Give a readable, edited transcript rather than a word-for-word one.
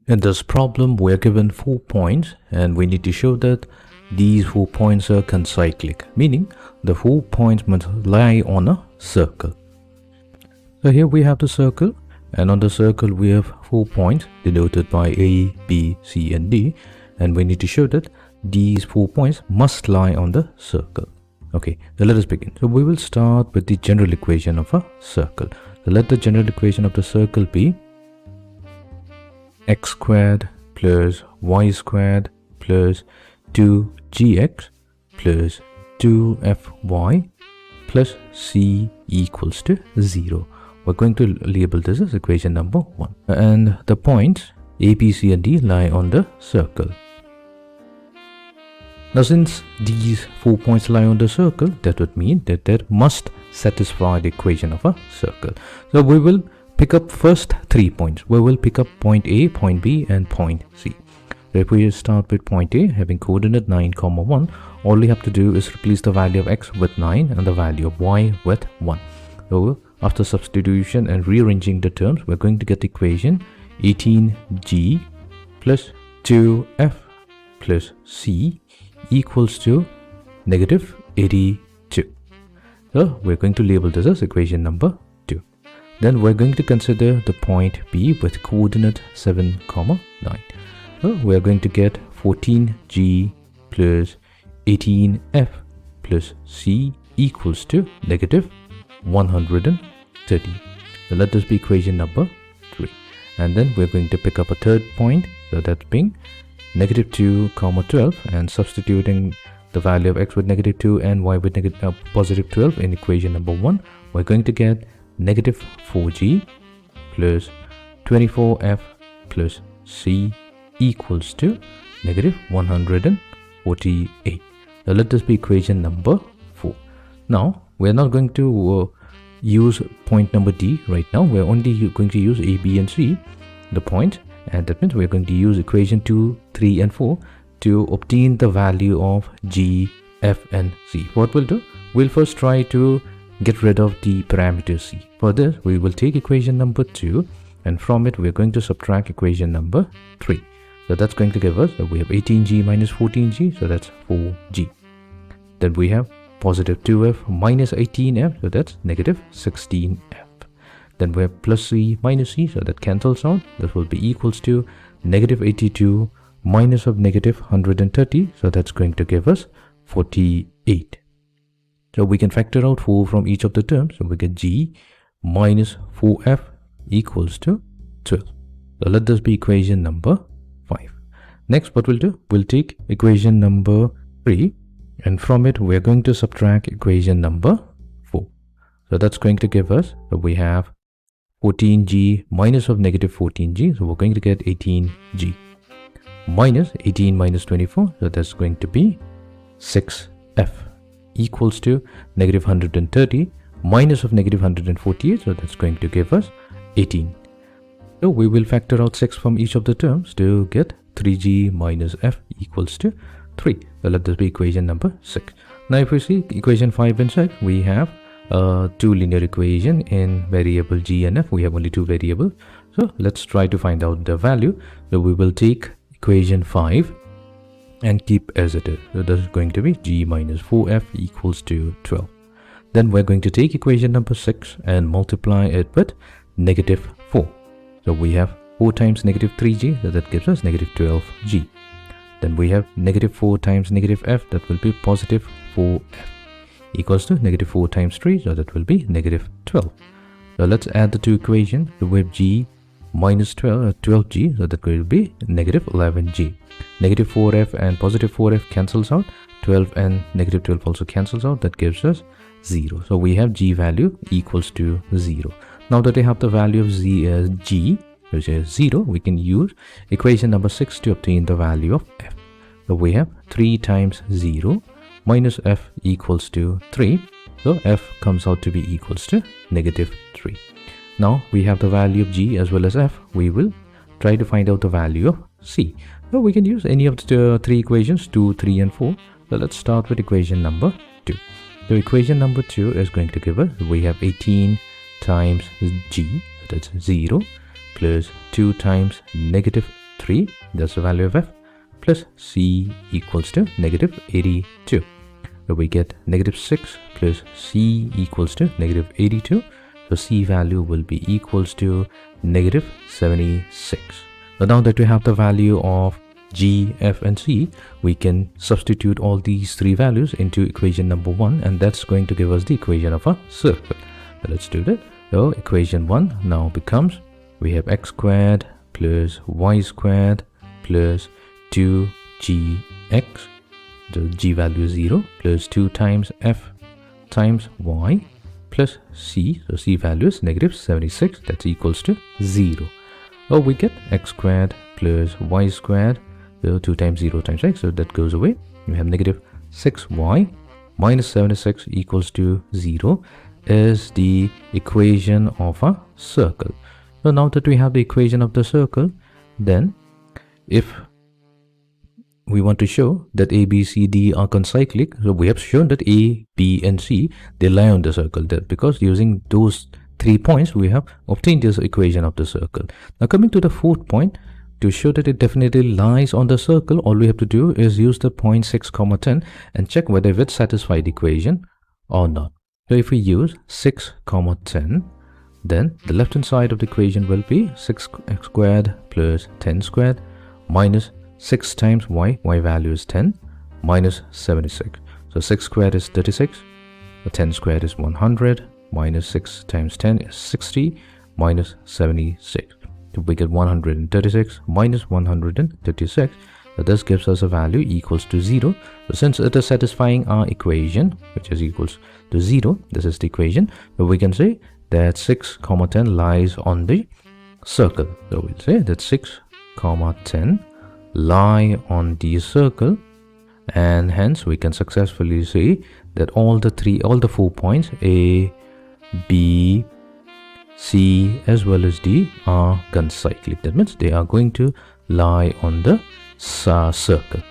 In this problem, we are given 4 points and we need to show that these 4 points are concyclic, meaning the 4 points must lie on a circle. So here we have the circle, and on the circle we have 4 points denoted by A, B, C and D, and we need to show that these 4 points must lie on the circle. Okay, so let us begin. So we will start with the general equation of a circle. So let the general equation of the circle be x squared plus y squared plus 2gx plus 2fy plus c equals to 0. We're going to label this as equation number 1. And the points A, B, C and D lie on the circle. Now since these 4 points lie on the circle, that would mean that they must satisfy the equation of a circle. So we will pick up first 3 points. We will pick up point A, point B and point C. So if we start with point A, having coordinate 9, 1, all we have to do is replace the value of x with 9 and the value of y with 1. So after substitution and rearranging the terms, we're going to get the equation 18g plus 2f plus c equals to negative 82. So we're going to label this as equation number 2. Then we're going to consider the point B with coordinate 7, 9. So we're going to get 14g plus 18f plus c equals to negative 130. So let this be equation number 3. And then we're going to pick up a third point, so that's being negative 2, 12, and substituting the value of x with negative 2 and y with positive 12 in equation number 1, we're going to get negative 4g plus 24f plus c equals to negative 148. Now let this be equation number 4. Now we're not going to use point number D right now. We're only going to use A, B and C, the point, and that means we're going to use equation 2, 3 and 4 to obtain the value of G, F and C. What we'll do, we'll first try to get rid of the parameter C. For this, we will take equation number 2 and from it we're going to subtract equation number 3. So that's going to give us, we have 18g minus 14g, so that's 4g. Then we have positive 2f minus 18f, so that's negative 16f. Then we have plus c minus c, so that cancels out. This will be equals to negative 82 minus of negative 130, so that's going to give us 48. So we can factor out 4 from each of the terms, so we get g minus 4f equals to 12. So let this be equation number 5. Next, what we'll do, we'll take equation number 3 and from it we're going to subtract equation number 4. So that's going to give us, so we have 14g minus of negative 14g, so we're going to get 18g minus 18 minus 24, so that's going to be 6f equals to negative 130 minus of negative 148, so that's going to give us 18. So we will factor out 6 from each of the terms to get 3g minus f equals to 3. So let this be equation number 6. Now if we see equation 5 and 6, we have two linear equation in variable g and f. We have only 2 variables. So let's try to find out the value. So we will take equation 5 and keep as it is. So this is going to be g minus 4f equals to 12. Then we're going to take equation number 6 and multiply it with negative 4. So we have 4 times negative 3g, so that gives us negative 12g. Then we have negative 4 times negative f, that will be positive 4f equals to negative 4 times 3, so that will be negative 12. So let's add the two equations. So we have g minus 12g, so that will be negative 11g. Negative 4f and positive 4f cancels out. 12 and negative 12 also cancels out. That gives us 0. So we have g value equals to 0. Now that we have the value of g, which is 0, we can use equation number 6 to obtain the value of f. So we have 3 times 0 minus f equals to 3. So f comes out to be equals to negative 3. Now we have the value of g as well as f. We will try to find out the value of c. So we can use any of the 3 equations, 2, 3 and 4. So let's start with equation number 2. So equation number 2 is going to give us, we have 18 times g, that's 0, plus 2 times negative 3, that's the value of f, plus c equals to negative 82. So we get negative 6 plus c equals to negative 82. So c value will be equals to negative 76. So now that we have the value of g, f and c, we can substitute all these three values into equation number 1, and that's going to give us the equation of a circle. So let's do that. So equation 1 now becomes, we have x squared plus y squared plus 2gx, the g value is 0, plus 2 times f times y plus c, so c value is negative 76, that's equals to 0. So we get x squared plus y squared, so 2 times 0 times x, so that goes away. We have negative 6y minus 76 equals to 0 is the equation of a circle. So now that we have the equation of the circle, then if we want to show that A, B, C, D are concyclic, so we have shown that A, B and C, they lie on the circle, that because using those 3 points we have obtained this equation of the circle. Now coming to the fourth point, to show that it definitely lies on the circle, all we have to do is use the point 6, 10 and check whether it satisfies the equation or not. So if we use 6, 10, then the left hand side of the equation will be 6x squared plus 10 squared minus 6 times y value is 10, minus 76. So 6 squared is 36, 10 squared is 100, minus 6 times 10 is 60, minus 76. So we get 136 minus 136. So this gives us a value equals to 0. So since it is satisfying our equation, which is equals to 0, this is the equation, so we can say that 6, 10 lies on the circle. So we'll say that 6, 10 lie on the circle, and hence we can successfully say that all the 4 points A, B, C as well as D are concyclic. That means they are going to lie on the circle.